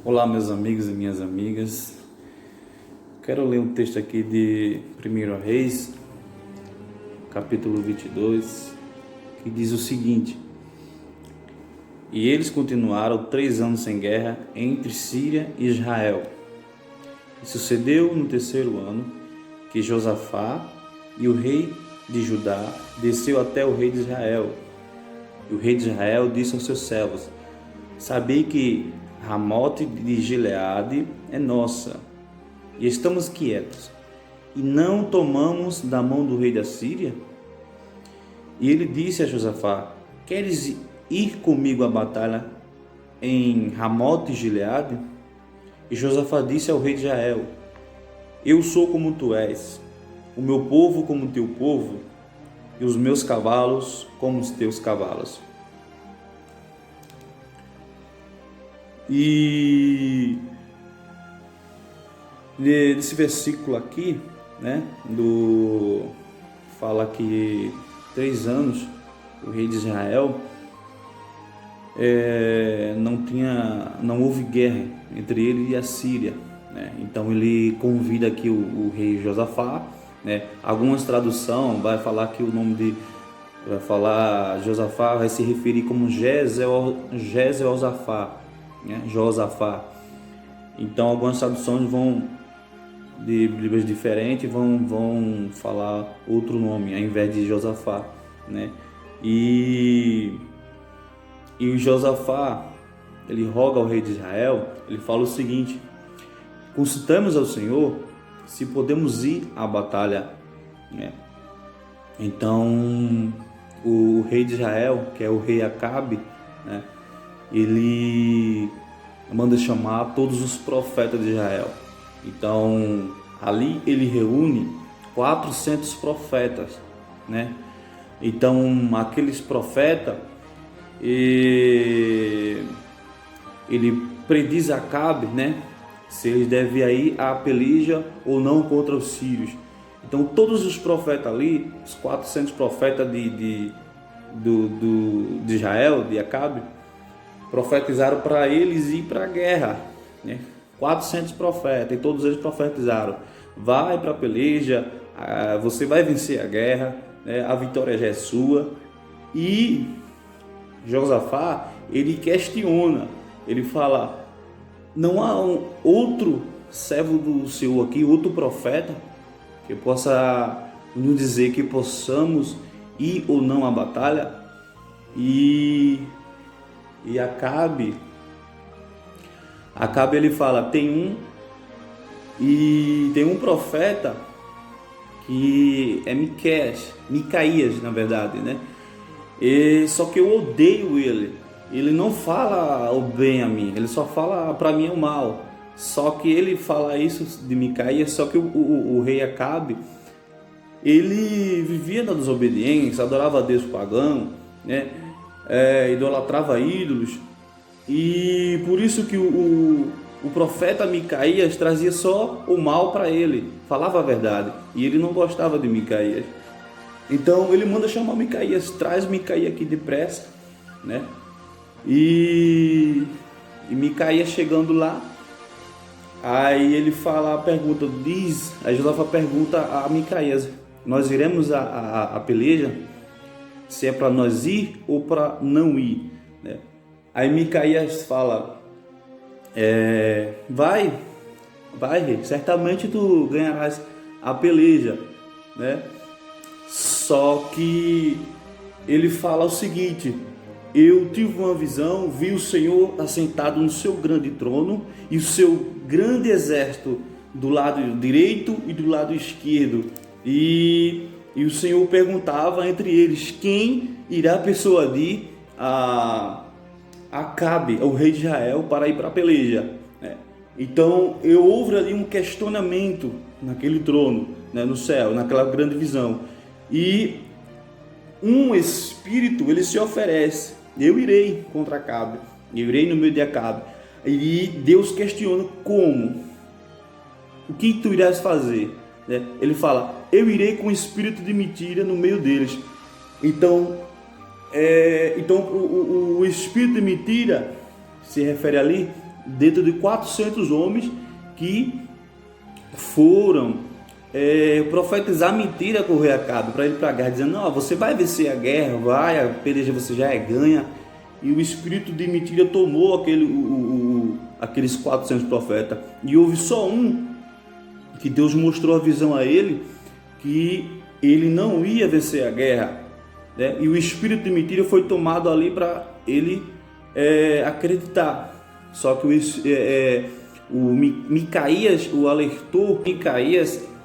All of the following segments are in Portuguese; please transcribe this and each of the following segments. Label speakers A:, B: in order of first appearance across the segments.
A: Olá, meus amigos e minhas amigas. Quero ler um texto aqui de 1 Reis, capítulo 22, que diz o seguinte: E eles continuaram 3 anos sem guerra entre Síria e Israel. E sucedeu no terceiro ano que Josafá e o rei de Judá desceu até o rei de Israel. E o rei de Israel disse aos seus servos: Sabei que Ramote de Gileade é nossa, e estamos quietos, e não tomamos da mão do rei da Síria? E ele disse a Josafá: Queres ir comigo à batalha em Ramote de Gileade? E Josafá disse ao rei de Israel: Eu sou como tu és, o meu povo como o teu povo, e os meus cavalos como os teus cavalos. E nesse versículo aqui, fala que 3 anos o rei de Israel não houve guerra entre ele e a Síria, Então ele convida aqui o rei Josafá, Algumas traduções vai falar que Josafá vai se referir como Josafá. Então algumas traduções de Bíblias diferentes vão falar outro nome ao invés de Josafá, E o Josafá, ele roga ao rei de Israel, ele fala o seguinte: consultamos ao Senhor se podemos ir à batalha, Então o rei de Israel, que é o rei Acabe, ele manda chamar todos os profetas de Israel. Então ali ele reúne 400 profetas, Então aqueles profetas, ele prediz a Acabe, se eles devem ir à peleja ou não contra os sírios. Então todos os profetas ali, os 400 profetas de Israel, de Acabe, profetizaram para eles ir para a guerra, 400 profetas, e todos eles profetizaram: vai para a peleja, você vai vencer a guerra, a vitória já é sua. E Josafá, ele questiona, ele fala: não há outro servo do Senhor aqui, outro profeta que possa nos dizer que possamos ir ou não à batalha? E Acabe ele fala: tem um profeta que é Micaías, na verdade, Só que eu odeio ele. Ele não fala o bem a mim, ele só fala para mim o mal. Só que ele fala isso de Micaías, só que o rei Acabe, ele vivia na desobediência, adorava a Deus pagão, idolatrava ídolos, e por isso que o profeta Micaías trazia só o mal para ele, falava a verdade, e ele não gostava de Micaías. Então ele manda chamar Micaías: traz Micaías aqui depressa, E Micaías chegando lá, aí ele fala, aí Josafá pergunta a Micaías: nós iremos a peleja? Se é para nós ir ou para não ir, Aí Micaías fala: vai rei, certamente tu ganharás a peleja, Só que ele fala o seguinte: eu tive uma visão, vi o Senhor assentado no seu grande trono e o seu grande exército do lado direito e do lado esquerdo, e o Senhor perguntava entre eles: quem irá persuadir a Acabe, o rei de Israel, para ir para a peleja, Então houve ali um questionamento naquele trono, no céu, naquela grande visão, e um espírito ele se oferece: eu irei contra Acabe, eu irei no meio de Acabe. E Deus questiona: como? O que tu irás fazer? Ele fala: eu irei com espírito de mentira no meio deles. Então o espírito de mentira se refere ali dentro de 400 homens que foram profetizar mentira com o rei Acabe, para ele ir para a guerra, dizendo: não, você vai vencer a guerra, vai, a peleja você já ganha. E o espírito de mentira tomou aqueles 400 profetas, e houve só um que Deus mostrou a visão a ele, que ele não ia vencer a guerra, né? E o espírito de mentira foi tomado ali para ele acreditar. Só que Micaías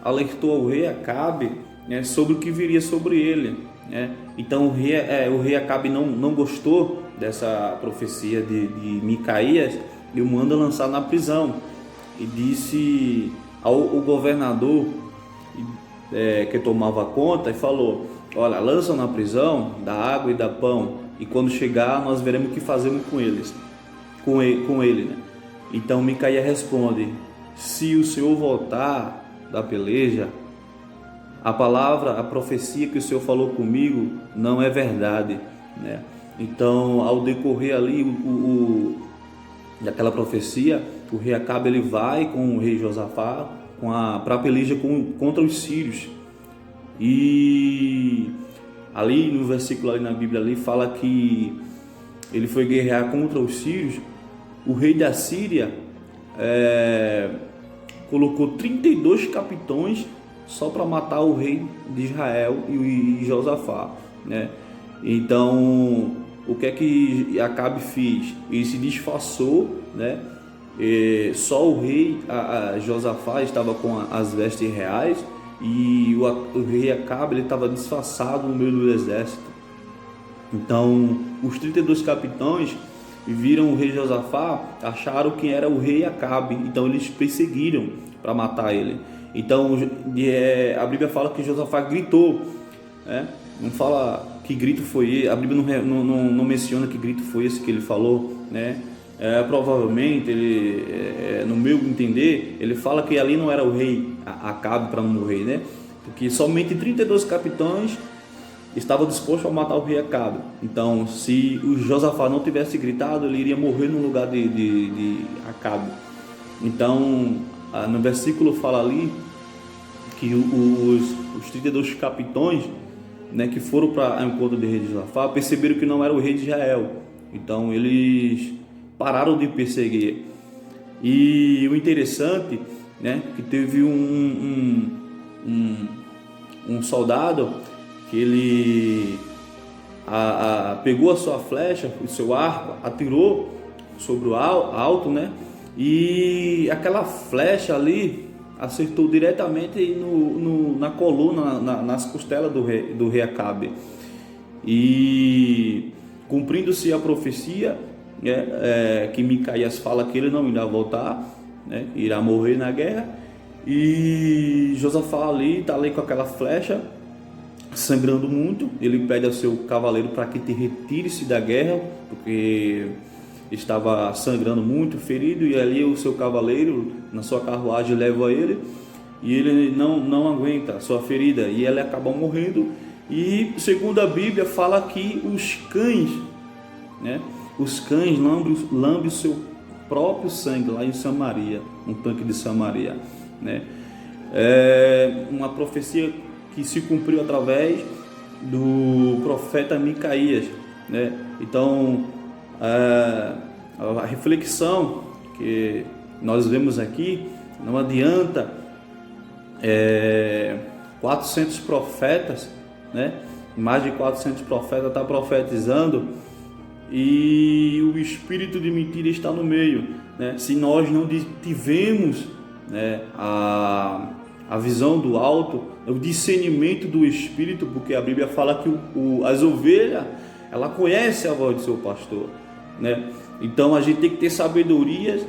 A: alertou ao rei Acabe, né, sobre o que viria sobre ele, né? Então o rei Acabe não gostou dessa profecia de Micaías e o manda lançar na prisão, e disse ao governador que tomava conta, e falou: olha, lançam na prisão, dá água e dá pão, e quando chegar nós veremos o que fazemos com ele, né? Então Micaías responde: se o Senhor voltar da peleja, a profecia que o Senhor falou comigo não é verdade, né? Então, ao decorrer ali daquela profecia, o rei Acabe ele vai com o rei Josafá para a peleja contra os sírios. E ali no versículo ali na Bíblia ali fala que ele foi guerrear contra os sírios. O rei da Síria colocou 32 capitães só para matar o rei de Israel e Josafá, né? Então, o que é que Acabe fez? Ele se disfarçou, né? Só o rei Josafá estava com as vestes reais, e o rei Acabe ele estava disfarçado no meio do exército. Então, os 32 capitães viram o rei Josafá, acharam que era o rei Acabe, então eles perseguiram para matar ele. Então a Bíblia fala que Josafá gritou, né? Não fala que grito foi esse, a Bíblia não menciona que grito foi esse que ele falou, né? Provavelmente ele, no meu entender, ele fala que ali não era o rei Acabe para não morrer, né? Porque somente 32 capitães estava disposto a matar o rei Acabe. Então, se o Josafá não tivesse gritado, ele iria morrer no lugar de Acabe. Então, no versículo fala ali que os 32 capitães, né, que foram para o encontro do rei de Josafá, perceberam que não era o rei de Israel. Então, eles pararam de perseguir. E o interessante, né, que teve um soldado que ele pegou a sua flecha, o seu arco, atirou sobre o alto, né? E aquela flecha ali acertou diretamente na coluna, nas costelas do rei Acabe. E cumprindo-se a profecia, que Micaías fala que ele não irá voltar, né? Irá morrer na guerra. E Josafá ali está ali com aquela flecha, sangrando muito. Ele pede ao seu cavaleiro para que retire-se da guerra, porque estava sangrando muito, ferido, e ali o seu cavaleiro na sua carruagem leva ele, e ele não aguenta a sua ferida, e ele acaba morrendo. E segundo a Bíblia fala que os cães, né, lambem o seu próprio sangue lá em Samaria, um tanque de Samaria, né? É uma profecia que se cumpriu através do profeta Micaías, né? Então, a reflexão que nós vemos aqui, não adianta 400 profetas, né? Mais de 400 profetas tá profetizando e o espírito de mentira está no meio, né? Se nós não tivemos, né, a visão do alto, o discernimento do espírito, porque a Bíblia fala que as ovelhas, ela conhece a voz do seu pastor, né? Então a gente tem que ter sabedoria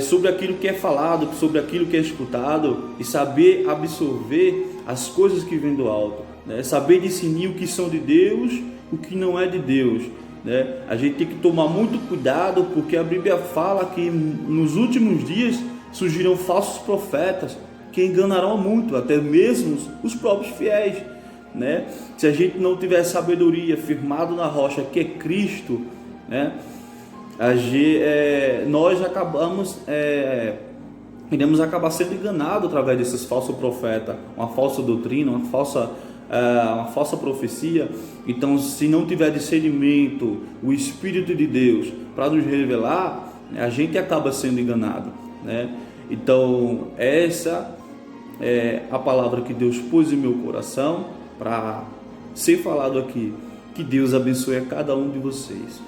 A: sobre aquilo que é falado, sobre aquilo que é escutado, e saber absorver as coisas que vêm do alto, né? Saber discernir o que são de Deus, o que não é de Deus, né? A gente tem que tomar muito cuidado, porque a Bíblia fala que nos últimos dias surgirão falsos profetas que enganarão muito, até mesmo os próprios fiéis, né? Se a gente não tiver sabedoria firmado na rocha que é Cristo, né, nós iremos acabar sendo enganados através desses falsos profetas, uma falsa doutrina, uma falsa profecia. Então, se não tiver discernimento, o Espírito de Deus para nos revelar, a gente acaba sendo enganado, né? Então, essa é a palavra que Deus pôs em meu coração para ser falado aqui. Que Deus abençoe a cada um de vocês.